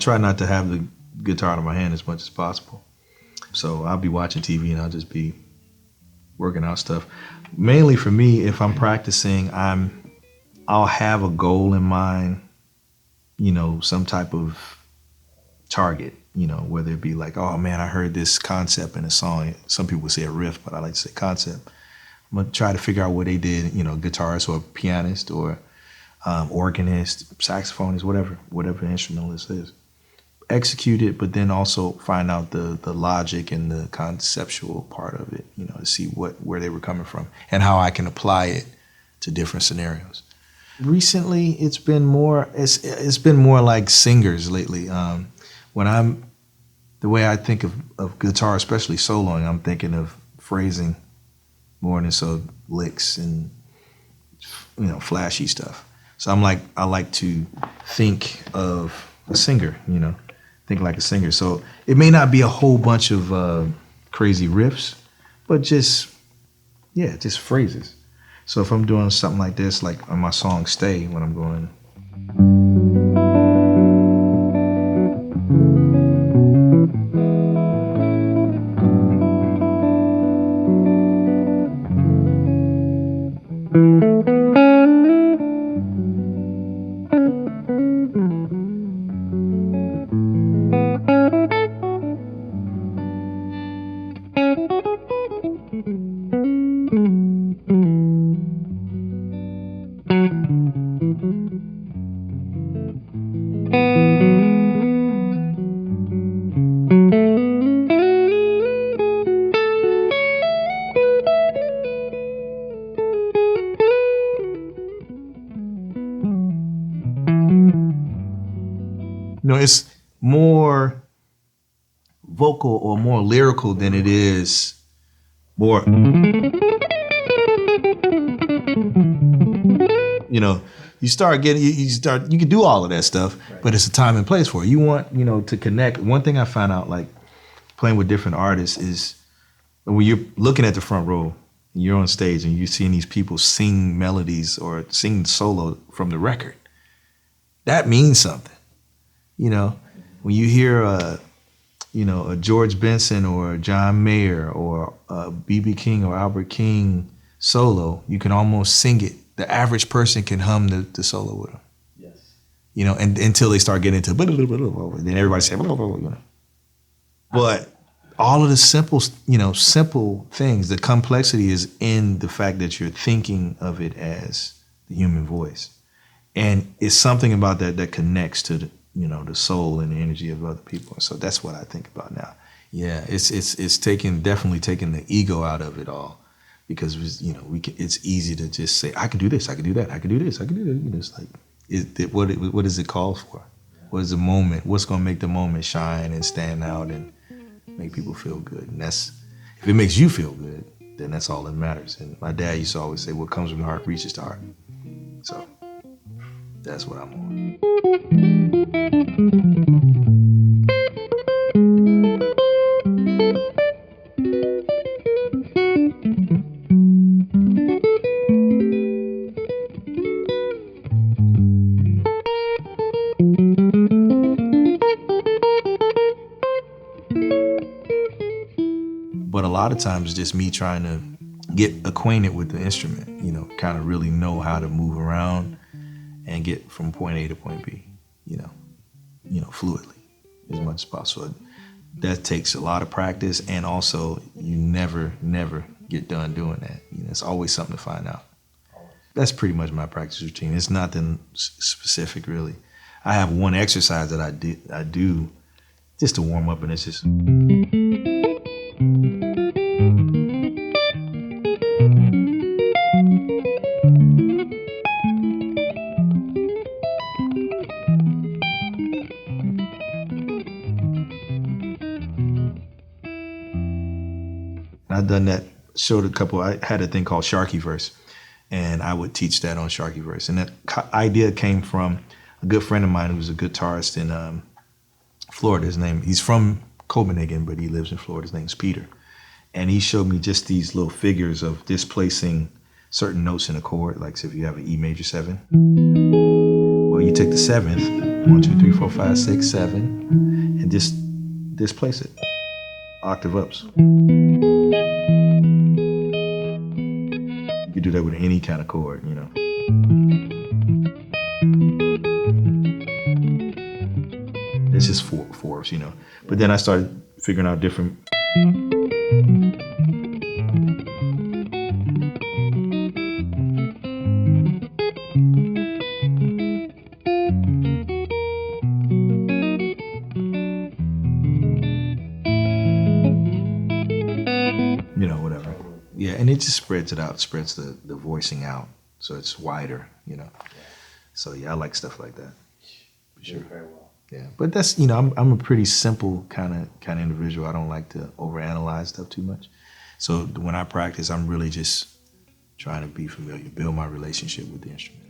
try not to have the guitar in my hand as much as possible. So I'll be watching TV and I'll just be working out stuff. Mainly for me, if I'm practicing, I'll have a goal in mind, you know, some type of target, you know, whether it be like, oh man, I heard this concept in a song. Some people would say a riff, but I like to say concept. I'm gonna try to figure out what they did, you know, guitarist or pianist or organist, saxophonist, whatever instrumentalist is. Execute it, but then also find out the logic and the conceptual part of it, you know, to see where they were coming from and how I can apply it to different scenarios. Recently, it's been more like singers lately. The way I think of guitar, especially soloing, I'm thinking of phrasing more than so licks and, you know, flashy stuff. So I like to think of a singer, you know, think like a singer. So it may not be a whole bunch of crazy riffs, but just phrases. So if I'm doing something like this, like on my song Stay, when I'm going, you know, it's more vocal or more lyrical than it is more, you know, you can do all of that stuff, but it's a time and place for it. You want, you know, to connect. One thing I found out, like playing with different artists, is when you're looking at the front row, and you're on stage and you're seeing these people sing melodies or sing solo from the record, that means something. You know, when you hear a George Benson or John Mayer or B.B. King or Albert King solo, you can almost sing it. The average person can hum the solo with them. Yes. You know, and until they start getting into then everybody say, you know. But all of the simple things, the complexity is in the fact that you're thinking of it as the human voice. And it's something about that connects to the soul and the energy of other people. So that's what I think about now. Yeah, it's definitely taking the ego out of it all, because it's easy to just say, I can do this, I can do that, I can do this, I can do that. You know, it's like, what is it called for? What is the moment? What's going to make the moment shine and stand out and make people feel good? And if it makes you feel good, then that's all that matters. And my dad used to always say, what comes from the heart reaches the heart. So that's what I'm on. But a lot of times it's just me trying to get acquainted with the instrument, kind of really know how to move around and get from point A to point B, fluidly as much as possible. That takes a lot of practice, and also you never get done doing that. It's always something to find out. That's pretty much my practice routine. It's nothing specific, really. I have one exercise that I do just to warm up, and it's just. I've done that, I had a thing called Sharkey verse, and I would teach that on Sharkey verse. And that idea came from a good friend of mine who's a guitarist in Florida. He's from Copenhagen, but he lives in Florida. His name's Peter. And he showed me just these little figures of displacing certain notes in a chord. Like, so if you have an E major 7, well, you take the 7th, 1, 2, 3, 4, 5, 6, 7, and just displace it. Octave ups. You could do that with any kind of chord, you know. It's just fourths, you know. But then I started figuring out different. You know, whatever. Yeah, and it just spreads it out, spreads the voicing out, so it's wider, you know. So yeah, I like stuff like that. For sure. Very well. Yeah, but that's, you know, I'm a pretty simple kind of individual. I don't like to overanalyze stuff too much. So when I practice, I'm really just trying to be familiar, build my relationship with the instrument.